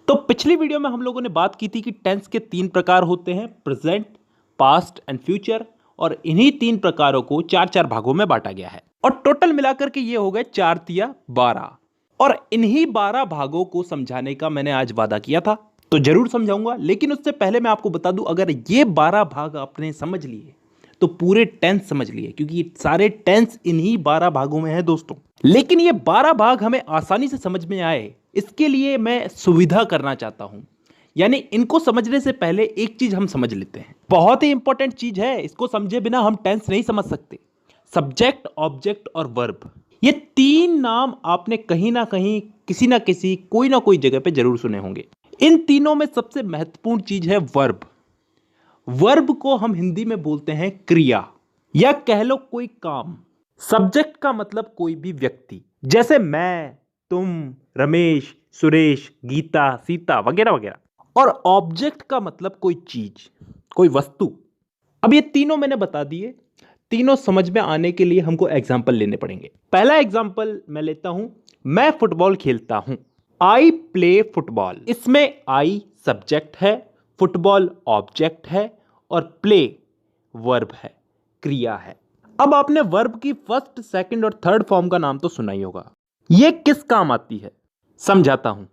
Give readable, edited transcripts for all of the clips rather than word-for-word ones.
तो पिछली वीडियो में हम लोगों ने बात की थी कि टेंस के 3 प्रकार होते हैं, प्रेजेंट, पास्ट एंड फ्यूचर। और इन्हीं 3 प्रकारों को 4-4 भागों में बांटा गया है और टोटल मिलाकर के ये हो गए 4 तिया 12। और इन्हीं 12 भागों को समझाने का मैंने आज वादा किया था, तो जरूर समझाऊंगा। लेकिन उससे पहले मैं आपको बता दूं, अगर ये 12 भाग आपने समझ लिए तो पूरे टेंस समझ लिए, क्योंकि ये सारे टेंस इन्हीं 12 भागों में है दोस्तों। लेकिन ये 12 भाग हमें आसानी से समझ में आए, इसके लिए मैं सुविधा करना चाहता हूं। यानी इनको समझने से पहले एक चीज हम समझ लेते हैं, बहुत ही इंपॉर्टेंट चीज है, इसको समझे बिना हम टेंस नहीं समझ सकते। सब्जेक्ट, ऑब्जेक्ट और वर्ब, ये 3 नाम आपने कहीं ना कहीं, किसी ना किसी, कोई ना कोई जगह पे जरूर सुने होंगे। इन तीनों में सबसे महत्वपूर्ण चीज है वर्ब। वर्ब को हम हिंदी में बोलते हैं क्रिया, या कह लो कोई काम। सब्जेक्ट का मतलब कोई भी व्यक्ति, जैसे मैं, तुम, रमेश, सुरेश, गीता, सीता वगैरह वगैरह। और ऑब्जेक्ट का मतलब कोई चीज, कोई वस्तु। अब ये तीनों मैंने बता दिए। तीनों समझ में आने के लिए हमको एग्जाम्पल लेने पड़ेंगे। पहला एग्जाम्पल मैं लेता हूं, मैं फुटबॉल खेलता हूं। I play football. इसमें आई सब्जेक्ट है, फुटबॉल ऑब्जेक्ट है और प्ले वर्ब है, क्रिया है। अब आपने वर्ब की फर्स्ट, सेकंड और थर्ड फॉर्म का नाम तो सुना ही होगा। ये किस काम आती है, समझाता हूं।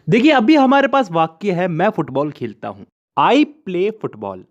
देखिए, अभी हमारे पास वाक्य है मैं फुटबॉल खेलता हूं, आई प्ले फुटबॉल।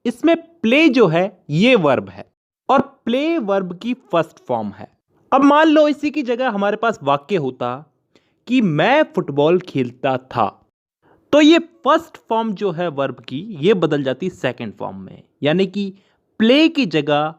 इसमें प्ले जो है ये वर्ब है और प्ले वर्ब की फर्स्ट फॉर्म है। अब मान लो इसी की जगह हमारे पास वाक्य होता कि मैं फुटबॉल खेलता था, तो ये फर्स्ट फॉर्म जो है वर्ब की, ये बदल जाती सेकंड फॉर्म में, यानी कि प्ले की जगह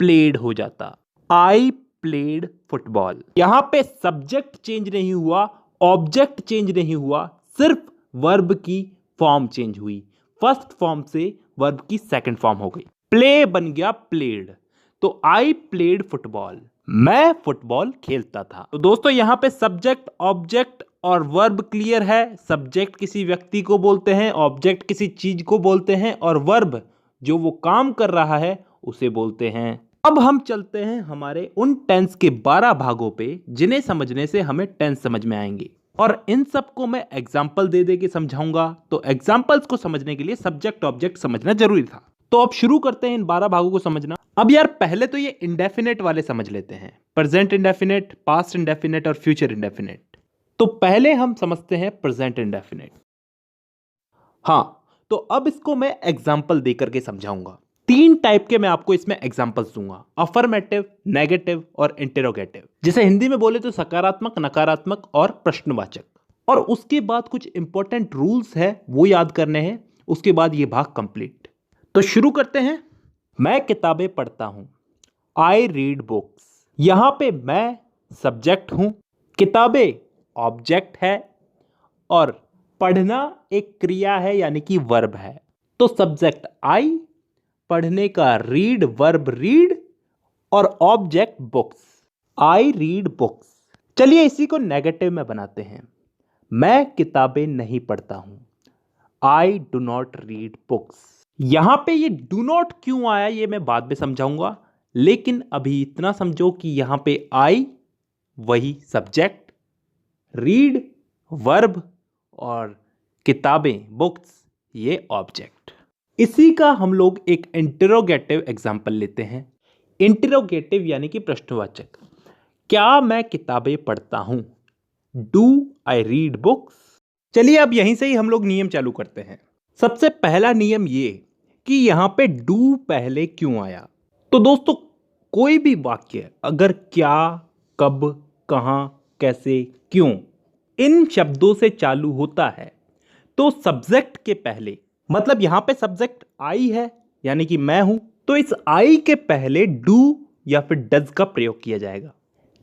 प्लेड हो जाता, आई प्लेड फुटबॉल। यहां पे सब्जेक्ट चेंज नहीं हुआ, ऑब्जेक्ट चेंज नहीं हुआ, सिर्फ वर्ब की फॉर्म चेंज हुई। फर्स्ट फॉर्म से वर्ब की सेकंड फॉर्म हो गई, प्ले बन गया प्लेड। तो आई प्लेड फुटबॉल, मैं फुटबॉल खेलता था। तो दोस्तों यहां पे सब्जेक्ट, ऑब्जेक्ट और वर्ब क्लियर है। सब्जेक्ट किसी व्यक्ति को बोलते हैं, ऑब्जेक्ट किसी चीज को बोलते हैं और वर्ब जो वो काम कर रहा है उसे बोलते हैं। अब हम चलते हैं हमारे उन टेंस के 12 भागों पे, जिन्हें समझने से हमें टेंस समझ में आएंगे। और इन सबको मैं एग्जाम्पल दे दे के समझाऊंगा। तो एग्जाम्पल्स को समझने के लिए सब्जेक्ट ऑब्जेक्ट समझना जरूरी था। तो अब शुरू करते हैं इन 12 भागों को समझना। अब यार पहले तो ये इंडेफिनेट वाले समझ लेते हैं, प्रेजेंट इंडेफिनेट, पास्ट इंडेफिनेट और फ्यूचर इंडेफिनेट। तो पहले हम समझते हैं प्रेजेंट इंडेफिनेट। हां, तो अब इसको मैं एग्जाम्पल देकर के समझाऊंगा। 3 टाइप के मैं आपको इसमें एग्जाम्पल्स दूंगा, अफर्मेटिव, नेगेटिव और इंटेरोगेटिव। जिसे हिंदी में बोले तो सकारात्मक, नकारात्मक और प्रश्नवाचक। और उसके बाद कुछ इंपॉर्टेंट रूल्स है, वो याद करने हैं। उसके बाद ये भाग कंप्लीट। तो शुरू करते हैं। मैं किताबें पढ़ता हूं, आई रीड बुक्स। यहां पे मैं सब्जेक्ट हूं, किताबें ऑब्जेक्ट है और पढ़ना एक क्रिया है, यानी कि वर्ब है। तो सब्जेक्ट आई, पढ़ने का रीड वर्ब रीड और object books, I read books. चलिए इसी को नेगेटिव में बनाते हैं। मैं किताबें नहीं पढ़ता हूं, I do not read books. यहां पे ये डू नॉट क्यों आया ये मैं बाद में समझाऊंगा, लेकिन अभी इतना समझो कि यहां पे आई वही सब्जेक्ट, रीड वर्ब और किताबें बुक्स ये ऑब्जेक्ट। इसी का हम लोग एक इंटरोगेटिव एग्जाम्पल लेते हैं। इंटरोगेटिव यानी कि प्रश्नवाचक। क्या मैं किताबें पढ़ता हूं, डू आई रीड बुक्स। चलिए अब यहीं से ही हम लोग नियम चालू करते हैं। सबसे पहला नियम ये कि यहां पे डू पहले क्यों आया। तो दोस्तों कोई भी वाक्य अगर क्या, कब, कहां, कैसे, क्यों इन शब्दों से चालू होता है तो सब्जेक्ट के पहले, मतलब यहां पे सब्जेक्ट आई है यानी कि मैं हूं, तो इस आई के पहले डू या फिर डज का प्रयोग किया जाएगा।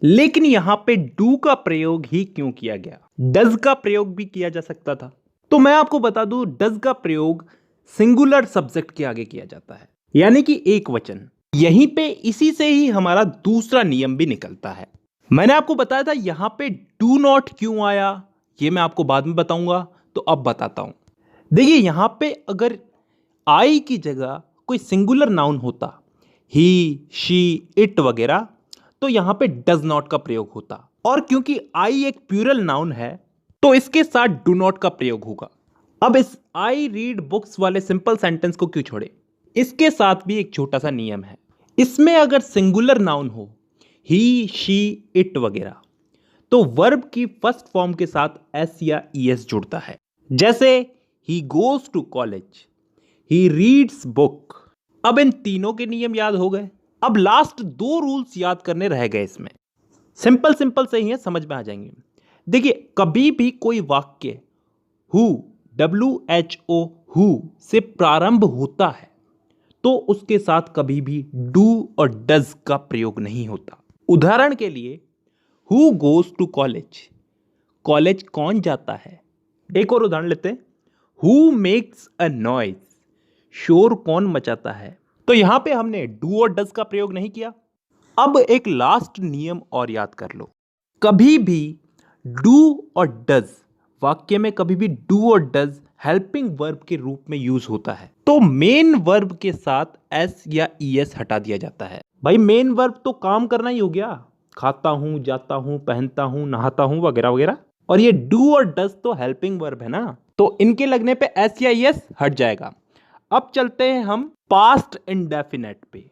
लेकिन यहां पे डू का प्रयोग ही क्यों किया गया, डज का प्रयोग भी किया जा सकता था। तो मैं आपको बता दूं, डज का प्रयोग सिंगुलर सब्जेक्ट के आगे किया जाता है, यानी कि एक वचन। यहीं पे इसी से ही हमारा दूसरा नियम भी निकलता है। मैंने आपको बताया था यहां पे डू नॉट क्यों आया, ये मैं आपको बाद में बताऊंगा। तो अब बताता हूं। देखिए यहां पे अगर आई की जगह कोई सिंगुलर नाउन होता, ही, शी, इट वगैरह, तो यहां पे डज नॉट का प्रयोग होता। और क्योंकि आई एक प्लूरल नाउन है तो इसके साथ डू नॉट का प्रयोग होगा। अब इस आई रीड बुक्स वाले सिंपल सेंटेंस को क्यों छोड़े, इसके साथ भी एक छोटा सा नियम है। इसमें अगर सिंगुलर नाउन हो, ही, शी, इट वगैरह, तो वर्ब की फर्स्ट फॉर्म के साथ एस या ईएस जुड़ता है। जैसे he goes to college, he reads book. अब इन तीनों के नियम याद हो गए। अब लास्ट दो रूल्स याद करने रह गए। इसमें सिंपल सिंपल से ही है, समझ में आ जाएंगे। देखिए, कभी भी कोई वाक्य हु, WHO, हु से प्रारंभ होता है तो उसके साथ कभी भी डू और डज का प्रयोग नहीं होता। उदाहरण के लिए, who goes to college, college कौन जाता है। एक और उदाहरण लेते हैं, हु मेक्स अ नॉइज, शोर कौन मचाता है। तो यहां पे हमने डू और डज का प्रयोग नहीं किया। अब एक लास्ट नियम और याद कर लो, कभी भी डू और डज वाक्य में कभी भी डू और डज हेल्पिंग वर्ब के रूप में यूज होता है तो मेन वर्ब के साथ एस या ईएस हटा दिया जाता है। भाई मेन वर्ब तो काम करना ही हो गया, खाता हूं, जाता हूं, पहनता हूं, नहाता हूं वगैरह वगैरह, और ये डू और डज तो हेल्पिंग वर्ब है ना, तो इनके लगने पे एस या ईएस हट जाएगा। अब चलते हैं हम पास्ट इंडेफिनेट पे।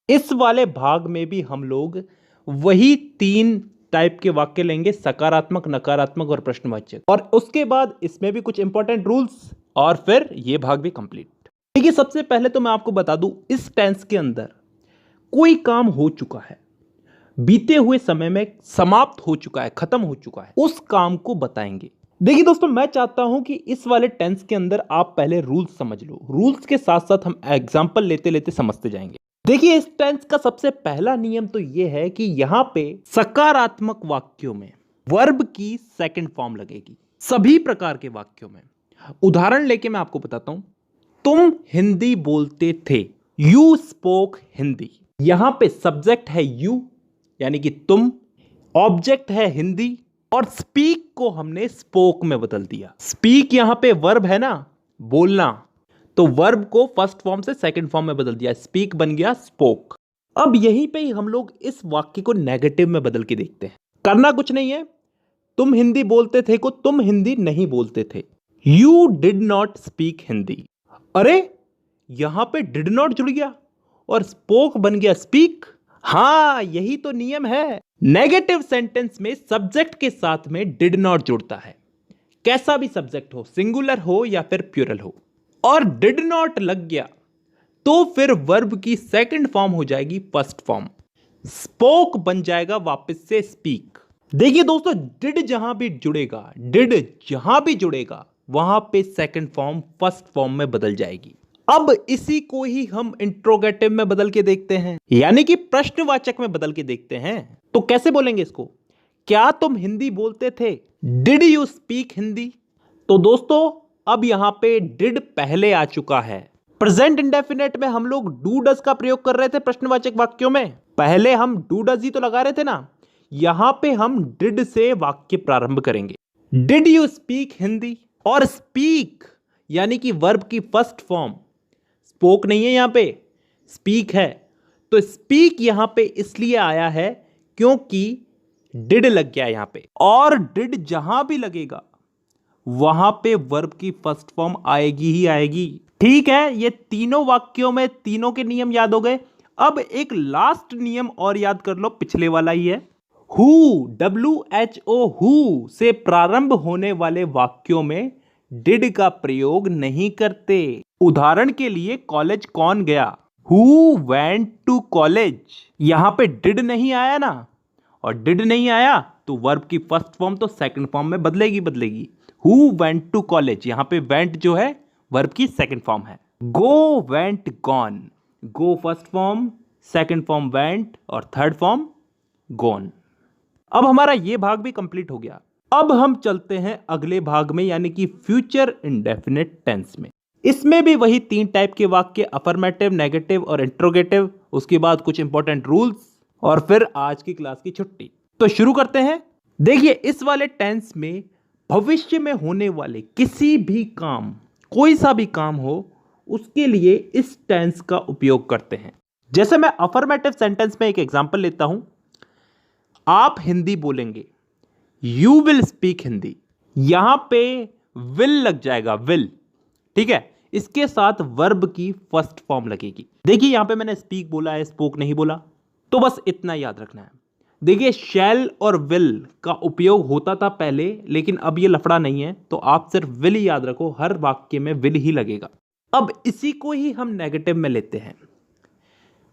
इस वाले भाग में भी हम लोग वही तीन टाइप के वाक्य लेंगे, सकारात्मक, नकारात्मक और प्रश्नवाचक, और उसके बाद इसमें भी कुछ इंपॉर्टेंट रूल्स, और फिर ये भाग भी कंप्लीट। देखिए, सबसे पहले तो मैं आपको बता दूं, इस टेंस के अंदर कोई काम हो चुका है, बीते हुए समय में समाप्त हो चुका है, खत्म हो चुका है, उस काम को बताएंगे। देखिए दोस्तों, मैं चाहता हूं कि इस वाले टेंस के अंदर आप पहले रूल्स समझ लो, रूल्स के साथ साथ हम एग्जाम्पल लेते लेते समझते जाएंगे। देखिए, इस टेंस का सबसे पहला नियम तो यह है कि यहां पे सकारात्मक वाक्यों में वर्ब की सेकंड फॉर्म लगेगी, सभी प्रकार के वाक्यों में। उदाहरण लेके मैं आपको बताता हूं, तुम हिंदी बोलते थे, यू स्पोक हिंदी। यहां पे सब्जेक्ट है यू यानी कि तुम, ऑब्जेक्ट है हिंदी, और स्पीक को हमने स्पोक में बदल दिया। स्पीक यहां पे वर्ब है ना, बोलना, तो वर्ब को फर्स्ट फॉर्म से सेकंड फॉर्म में बदल दिया, स्पीक बन गया स्पोक। अब यहीं पे ही हम लोग इस वाक्य को नेगेटिव में बदल के देखते हैं। करना कुछ नहीं है, तुम हिंदी बोलते थे को तुम हिंदी नहीं बोलते थे, you did not speak Hindi. अरे यहां पे डिड नॉट जुड़ गया और स्पोक बन गया स्पीक। हां, यही तो नियम है, नेगेटिव सेंटेंस में सब्जेक्ट के साथ में डिड नॉट जुड़ता है, कैसा भी सब्जेक्ट हो, सिंगुलर हो या फिर प्लूरल हो, और डिड नॉट लग गया तो फिर वर्ब की सेकंड फॉर्म हो जाएगी फर्स्ट फॉर्म, स्पोक बन जाएगा वापस से स्पीक। देखिए दोस्तों, डिड जहां भी जुड़ेगा वहां पे सेकंड फॉर्म फर्स्ट फॉर्म में बदल जाएगी। अब इसी को ही हम इंट्रोगेटिव में बदल के देखते हैं, यानी कि प्रश्नवाचक में बदल के देखते हैं। तो कैसे बोलेंगे इसको, क्या तुम हिंदी बोलते थे, डिड यू स्पीक हिंदी। तो दोस्तों, अब यहां पे डिड पहले आ चुका है। प्रेजेंट इंडेफिनेट में हम लोग डू डज का प्रयोग कर रहे थे प्रश्नवाचक वाक्यों में, पहले हम डू डज ही तो लगा रहे थे ना, यहां पे हम डिड से वाक्य प्रारंभ करेंगे। डिड यू स्पीक हिंदी, और स्पीक यानी कि वर्ब की फर्स्ट फॉर्म, स्पोक नहीं है यहां पे, स्पीक है, तो स्पीक यहां पे इसलिए आया है क्योंकि डिड लग गया यहां पे, और डिड जहां भी लगेगा वहां पे वर्ब की फर्स्ट फॉर्म आएगी ही आएगी। ठीक है, ये तीनों वाक्यों में तीनों के नियम याद हो गए। अब एक लास्ट नियम और याद कर लो, पिछले वाला ही है, हु, WHO, हु से प्रारंभ होने वाले वाक्यों में डिड का प्रयोग नहीं करते। उदाहरण के लिए, कॉलेज कौन गया, हु वेंट टू कॉलेज, यहां पे डिड नहीं आया ना, और डिड नहीं आया तो वर्ब की फर्स्ट फॉर्म तो सेकंड फॉर्म में बदलेगी। हु वेंट टू कॉलेज, यहां पे वेंट जो है वर्ब की सेकंड फॉर्म है। Go, went, gone, go first form, second form went, और थर्ड फॉर्म गॉन। अब हमारा ये भाग भी कंप्लीट हो गया। अब हम चलते हैं अगले भाग में, यानी कि फ्यूचर इंडेफिनिट टेंस में। इसमें भी वही तीन टाइप के वाक्य, अफर्मेटिव, नेगेटिव और इंट्रोगेटिव, उसके बाद कुछ इंपॉर्टेंट रूल्स, और फिर आज की क्लास की छुट्टी। तो शुरू करते हैं। देखिए, इस वाले टेंस में भविष्य में होने वाले किसी भी काम, कोई सा भी काम हो, उसके लिए इस टेंस का उपयोग करते हैं। जैसे मैं अफर्मेटिव सेंटेंस में एक एग्जांपल लेता हूं, आप हिंदी बोलेंगे, यू विल स्पीक हिंदी। यहां पे विल लग जाएगा, विल। ठीक है, इसके साथ वर्ब की फर्स्ट फॉर्म लगेगी। देखिए यहां पे मैंने स्पीक बोला है, स्पोक नहीं बोला, तो बस इतना याद रखना है। देखिए शैल और विल का उपयोग होता था पहले, लेकिन अब ये लफड़ा नहीं है, तो आप सिर्फ विल ही याद रखो, हर वाक्य में विल ही लगेगा। अब इसी को ही हम नेगेटिव में लेते हैं।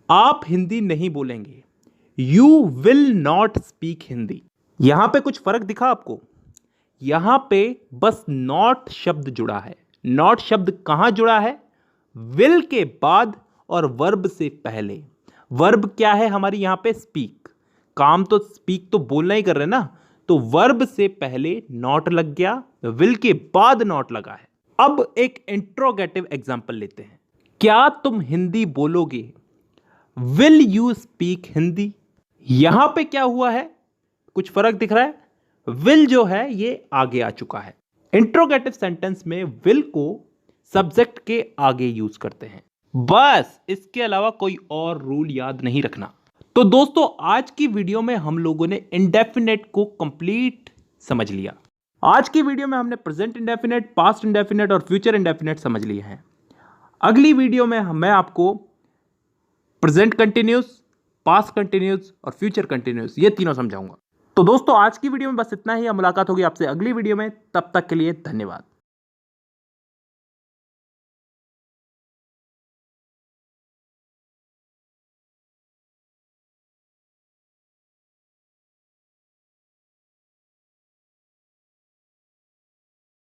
आप हिंदी नहीं बोलेंगे, you will not speak Hindi. यहां पे कुछ फर्क दिखा आपको? यहां पे बस नॉट शब्द जुड़ा है। नॉट शब्द कहां जुड़ा है? विल के बाद और वर्ब से पहले। वर्ब क्या है हमारी यहां पे? स्पीक। काम तो स्पीक तो बोलना ही कर रहे हैं ना, तो वर्ब से पहले नॉट लग गया, विल के बाद नॉट लगा है। अब एक इंट्रोगेटिव एग्जांपल लेते हैं। क्या तुम हिंदी बोलोगे? Will you speak Hindi? यहां पे क्या हुआ है? कुछ फर्क दिख रहा है? विल जो है ये आगे आ चुका है। इंट्रोगेटिव सेंटेंस में विल को सब्जेक्ट के आगे यूज करते हैं, बस इसके अलावा कोई और रूल याद नहीं रखना। तो दोस्तों आज की वीडियो में हम लोगों ने इंडेफिनेट को कंप्लीट समझ लिया। आज की वीडियो में हमने प्रेजेंट इंडेफिनेट, पास्ट इंडेफिनेट और फ्यूचर इंडेफिनेट समझ लिए हैं। अगली वीडियो में मैं आपको प्रेजेंट कंटिन्यूस, पास्ट कंटिन्यूस और फ्यूचर कंटिन्यूस ये तीनों समझाऊंगा। तो दोस्तों आज की वीडियो में बस इतना ही। मुलाकात होगी आपसे अगली वीडियो में, तब तक के लिए धन्यवाद।